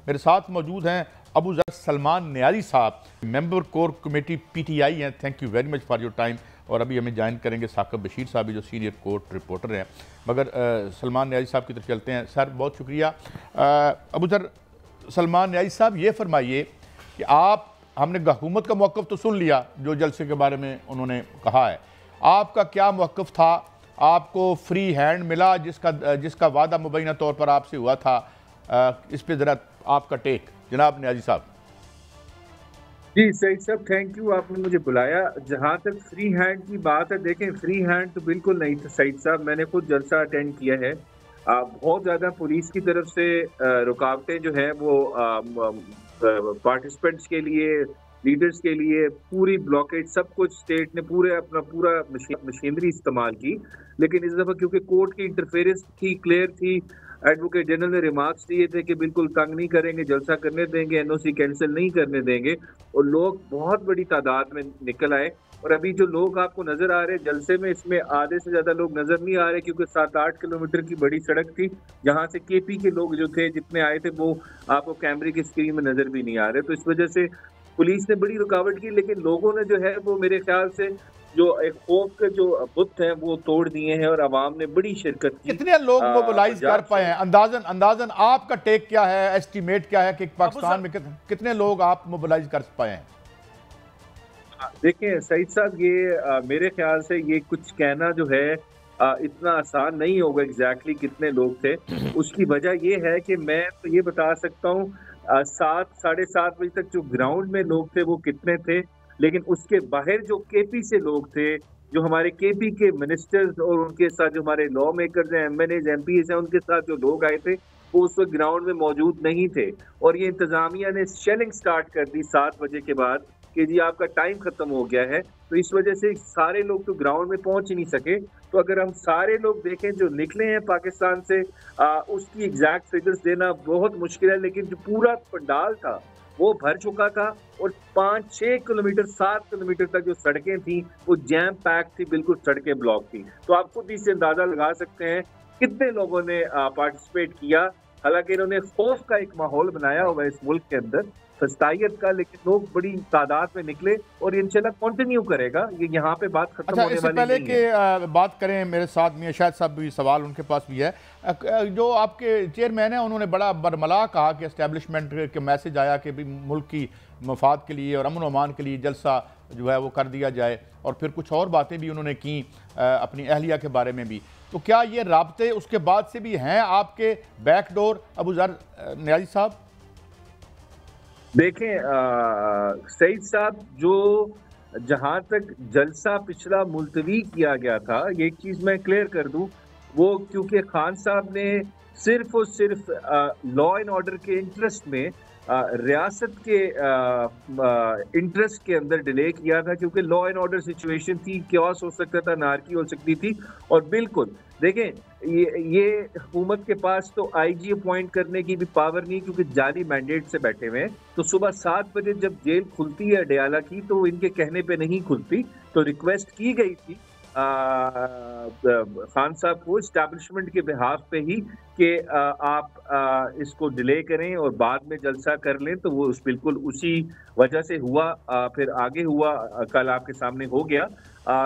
मेरे साथ मौजूद हैं अबू ज़र सलमान नियाज़ी साहब, मेंबर कोर कमेटी PTI हैं। Thank you very much for your time. और अभी हमें ज्वाइन करेंगे साकिब बशीर साहब जो सीनियर कोर्ट रिपोर्टर हैं। मगर सलमान नियाज़ी साहब की तरफ चलते हैं। सर बहुत शुक्रिया। अबू ज़र सलमान नियाज़ी साहब ये फरमाइए कि हमने हुकूमत का मौक़िफ़ तो सुन लिया जो जलसे के बारे में उन्होंने कहा है, आपका क्या मौक़िफ़ था? आपको फ्री हैंड मिला जिसका वादा मुबैना तौर पर आपसे हुआ था? इस पे ज़रा आपका टेक जनाब नियाज़ी साहब। जी सईद साहब, थैंक यू, आपने मुझे बुलाया। जहाँ तक फ्री हैंड की बात है, देखें फ्री हैंड तो बिल्कुल नहीं था सईद साहब। मैंने खुद जलसा अटेंड किया है। बहुत ज़्यादा पुलिस की तरफ से रुकावटें जो है वो पार्टिसिपेंट्स के लिए, लीडर्स के लिए पूरी ब्लॉकेज, सब कुछ स्टेट ने पूरा मशीनरी इस्तेमाल की। लेकिन इस दफ़ा क्योंकि कोर्ट की इंटरफेरेंस थी, क्लियर थी, एडवोकेट जनरल ने रिमार्क्स दिए थे कि बिल्कुल तंग नहीं करेंगे, जलसा करने देंगे, NOC कैंसिल नहीं करने देंगे, और लोग बहुत बड़ी तादाद में निकल आए। और अभी जो लोग आपको नजर आ रहे हैं जलसे में, इसमें आधे से ज्यादा लोग नजर नहीं आ रहे क्योंकि 7-8 किलोमीटर की बड़ी सड़क थी जहां से KP के लोग जो थे, जितने आए थे, वो आपको कैमरे की स्क्रीन में नजर भी नहीं आ रहे। तो इस वजह से पुलिस ने बड़ी रुकावट की, लेकिन लोगों ने जो है वो मेरे ख्याल से जो एक खौफ के जो बुत हैं वो तोड़ दिए हैं और आवाम ने बड़ी शिरकत की। कितने लोग मोबिलाइज कर पाए हैं? अंदाजन आपका टेक क्या है, एस्टीमेट क्या है कि पाकिस्तान में कितने लोग आप मोबिलाइज कर पाए हैं? देखिए सईद साहब, ये मेरे ख्याल से ये कुछ कहना जो है इतना आसान नहीं होगा एग्जैक्टली कितने लोग थे। उसकी वजह ये है कि मैं तो ये बता सकता हूँ 7-7:30 बजे तक जो ग्राउंड में लोग थे वो कितने थे, लेकिन उसके बाहर जो KP से लोग थे, जो हमारे KP के मिनिस्टर्स और उनके साथ जो हमारे लॉ मेकर्स हैं, MNAs, MPs हैं, उनके साथ जो लोग आए थे वो उस वक्त ग्राउंड में मौजूद नहीं थे। और ये इंतजामिया ने शेलिंग स्टार्ट कर दी 7 बजे के बाद कि जी आपका टाइम खत्म हो गया है। तो इस वजह से सारे लोग तो ग्राउंड में पहुंच ही नहीं सके। तो अगर हम सारे लोग देखें जो निकले हैं पाकिस्तान से, उसकी एग्जैक्ट फिगर्स देना बहुत मुश्किल है, लेकिन जो पूरा पंडाल था वो भर चुका था। और 5-6 किलोमीटर 7 किलोमीटर तक जो सड़कें थी वो जैम पैक थी, बिल्कुल सड़कें ब्लॉक थी। तो आप खुद इससे अंदाजा लगा सकते हैं कितने लोगों ने पार्टिसिपेट किया। हालांकि इन्होंने खौफ का एक माहौल बनाया हुआ है इस मुल्क के अंदर, फस्तायत का, लेकिन लोग बड़ी तादाद में निकले और इंशाल्लाह कंटिन्यू करेगा। ये यहाँ पे बात खत्म होने वाली पहले नहीं है। कि बात करें, मेरे साथ मियां शाहिद साहब भी सवाल उनके पास भी है। जो आपके चेयरमैन हैं उन्होंने बड़ा बरमला कहा कि एस्टेब्लिशमेंट के मैसेज आया कि भी मुल्क की मफाद के लिए और अमन अमान के लिए जलसा जो है वो कर दिया जाए, और फिर कुछ और बातें भी उन्होंने की अपनी अहलिया के बारे में भी। तो क्या ये राब्ते उसके बाद से भी हैं आपके बैकडोर अबू ज़र नियाज़ी साहब? देखें सईद साहब, जो जहां तक जलसा पिछला मुलतवी किया गया था, ये चीज मैं क्लियर कर दूं, वो क्योंकि खान साहब ने सिर्फ और सिर्फ लॉ एंड ऑर्डर के इंटरेस्ट में, रियासत के इंटरेस्ट के अंदर डिले किया था, क्योंकि लॉ एंड ऑर्डर सिचुएशन थी, क्योस हो सकता था, नारकी हो सकती थी। और बिल्कुल देखें, ये हुकूमत के पास तो IG अपॉइंट करने की भी पावर नहीं, क्योंकि जाली मैंडेट से बैठे हुए हैं। तो सुबह 7 बजे जब जेल खुलती है डयाला की, तो इनके कहने पे नहीं खुलती। तो रिक्वेस्ट की गई थी खान साहब को एस्टैब्लिशमेंट के बिहाफ पे ही कि आप इसको डिले करें और बाद में जलसा कर लें। तो वो बिल्कुल उसी वजह से हुआ, फिर आगे हुआ, कल आपके सामने हो गया।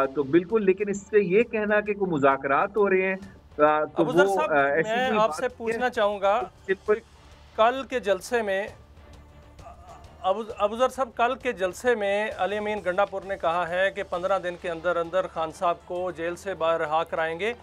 तो बिल्कुल, लेकिन इससे ये कहना कि कोई मुज़ाकरात हो रहे हैं, तो वो मैं आपसे पूछना चाहूँगा, कल के जलसे में अबू ज़र साहब, कल के जलसे में अली अमीन गंडापुर ने कहा है कि 15 दिन के अंदर अंदर खान साहब को जेल से बाहर रहा कराएंगे।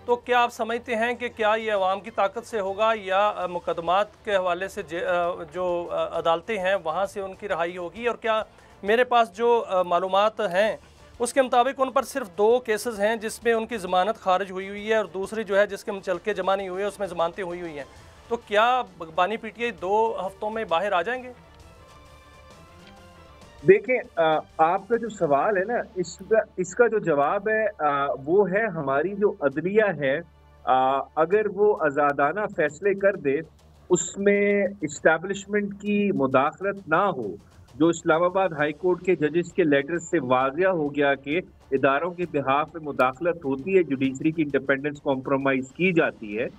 तो क्या आप समझते हैं कि क्या ये अवाम की ताकत से होगा या मुकदमात के हवाले से जो अदालतें हैं वहाँ से उनकी रहाई होगी? और क्या मेरे पास जो मालूमात हैं उसके मुताबिक उन पर सिर्फ 2 केसेस हैं जिसमें उनकी ज़मानत खारिज हुई है, और दूसरी जो है जिसके मुचलके जमा नहीं हुए उसमें ज़मानतें हुई हैं। तो क्या बानी PTI 2 हफ्तों में बाहर आ जाएंगे? देखें, आपका जो सवाल है ना, इसका जो जवाब है वो है हमारी जो अदलिया है, अगर वो आज़ादाना फैसले कर दे, उसमें इस्टेब्लिशमेंट की मुदाखलत ना हो, जो इस्लामाबाद हाई कोर्ट के जजेस के लेटर से वाज़िया हो गया कि इदारों के बिहाफ में मुदाखलत होती है, जुडिशरी की इंडिपेंडेंस कॉम्प्रोमाइज़ की जाती है।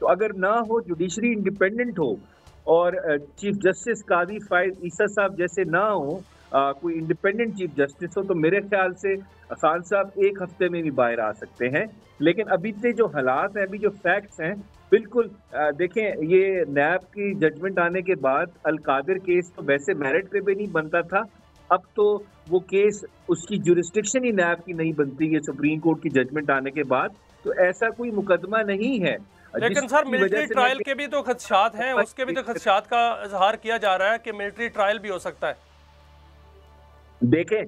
तो अगर ना हो, जुडिशरी इंडिपेंडेंट हो, और चीफ जस्टिस कादी फायद ईसा साहब जैसे ना हो, कोई इंडिपेंडेंट चीफ जस्टिस हो, तो मेरे ख्याल से खान साहब एक हफ्ते में भी बाहर आ सकते हैं। लेकिन अभी से जो हालात हैं, अभी जो फैक्ट्स हैं, बिल्कुल देखें, ये नैब की जजमेंट आने के बाद अल कादिर केस तो वैसे मेरिट पे भी नहीं बनता था, अब तो वो केस उसकी जुरिस्डिक्शन ही नैब की नहीं बनती है सुप्रीम कोर्ट की जजमेंट आने के बाद, तो ऐसा कोई मुकदमा नहीं है। लेकिन सर मिलिट्री ट्रायल के भी तो खदशात हैं, उसके भी तो खदशात का इजहार किया जा रहा है कि मिलिट्री ट्रायल भी हो सकता है। देखें,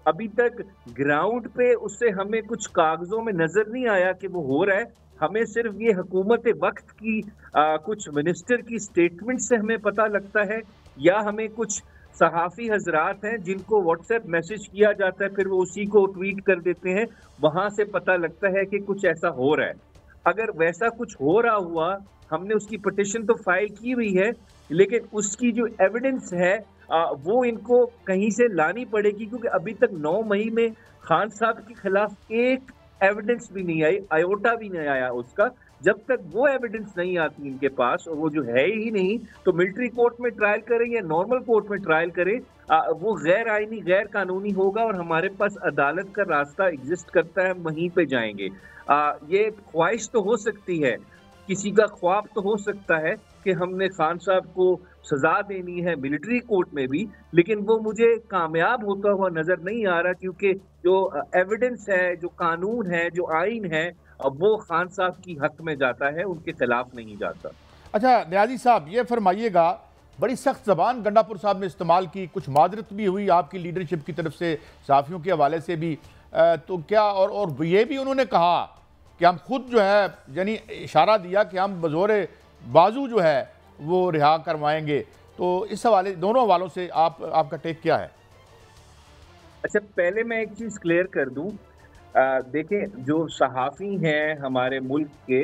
अभी तक ग्राउंड पे उससे हमें कुछ कागजों में नजर नहीं आया कि वो हो रहा है। हमें सिर्फ ये हुकूमत वक्त की कुछ मिनिस्टर की स्टेटमेंट से हमें पता लगता है, या हमें कुछ सहाफ़ी हजरात हैं जिनको व्हाट्सएप मैसेज किया जाता है, फिर वो उसी को ट्वीट कर देते हैं, वहां से पता लगता है कि कुछ ऐसा हो रहा है। अगर वैसा कुछ हो रहा हुआ, हमने उसकी पिटिशन तो फाइल की हुई है, लेकिन उसकी जो एविडेंस है वो इनको कहीं से लानी पड़ेगी, क्योंकि अभी तक 9 मई में खान साहब के खिलाफ एक एविडेंस भी नहीं आई, आयोटा भी नहीं आया उसका। जब तक वो एविडेंस नहीं आती इनके पास, और वो जो है ही नहीं, तो मिलिट्री कोर्ट में ट्रायल करें या नॉर्मल कोर्ट में ट्रायल करें, वो गैर आईनी, गैर कानूनी होगा, और हमारे पास अदालत का रास्ता एग्जिस्ट करता है, वहीं पे जाएंगे। ये ख्वाहिश तो हो सकती है, किसी का ख्वाब तो हो सकता है कि हमने खान साहब को सजा देनी है मिलिट्री कोर्ट में भी, लेकिन वो मुझे कामयाब होता हुआ नजर नहीं आ रहा, क्योंकि जो एविडेंस है, जो कानून है, जो आइन है, वो खान साहब की हक में जाता है, उनके खिलाफ नहीं जाता। अच्छा न्याजी साहब, ये फरमाइएगा, बड़ी सख्त जबान गंडापुर साहब ने इस्तेमाल की, कुछ मादरत भी हुई आपकी लीडरशिप की तरफ से, सहाफ़ियों के हवाले से भी, तो क्या और ये भी उन्होंने कहा कि हम खुद जो है, यानी इशारा दिया कि हम बज़ोरे बाजू जो है वो रिहा करवाएंगे, तो इस हवाले, दोनों हवालों से आपका टेक क्या है? अच्छा, पहले मैं एक चीज क्लियर कर दूं, देखें, जो सहाफ़ी हैं हमारे मुल्क के,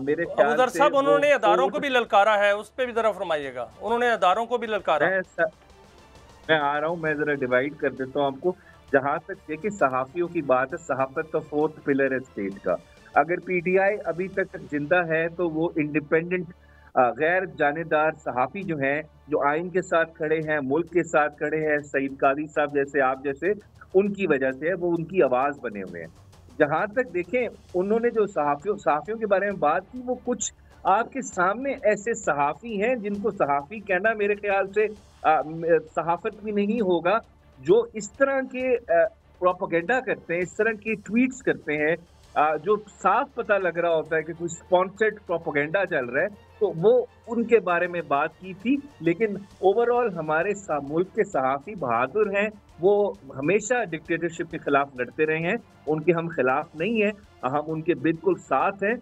मेरे ख्याल से साहब उन्होंने अदारों को भी ललकारा है, उस पर भी जरा फरमाइएगा। उन्होंने अदारों को भी ललकारा। मैं आ रहा हूँ, मैं जरा डिवाइड कर देता हूँ आपको। जहां तक देखिए सहाफ़ियों की बात है, सहाफ़त का 4th पिलर है स्टेट का। अगर पीटीआई अभी तक जिंदा है तो वो इंडिपेंडेंट, गैर जानेदार सहाफ़ी जो हैं, जो आइन के साथ खड़े हैं, मुल्क के साथ खड़े हैं, सईद कादी साहब जैसे, आप जैसे, उनकी वजह से है, वो उनकी आवाज़ बने हुए हैं। जहां तक देखें, उन्होंने जो सहाफ़ियों के बारे में बात की, वो कुछ आपके सामने ऐसे सहाफ़ी हैं जिनको सहाफ़ी कहना मेरे ख्याल से सहाफ़त भी नहीं होगा, जो इस तरह के प्रोपेगेंडा करते हैं, इस तरह के ट्वीट्स करते हैं, जो साफ पता लग रहा होता है कि कोई स्पॉन्सर्ड प्रोपेगेंडा चल रहा है, तो वो उनके बारे में बात की थी। लेकिन ओवरऑल हमारे मुल्क के सहाफ़ी बहादुर हैं, वो हमेशा डिक्टेटरशिप के खिलाफ लड़ते रहे हैं, उनके हम खिलाफ नहीं हैं, हम उनके बिल्कुल साथ हैं।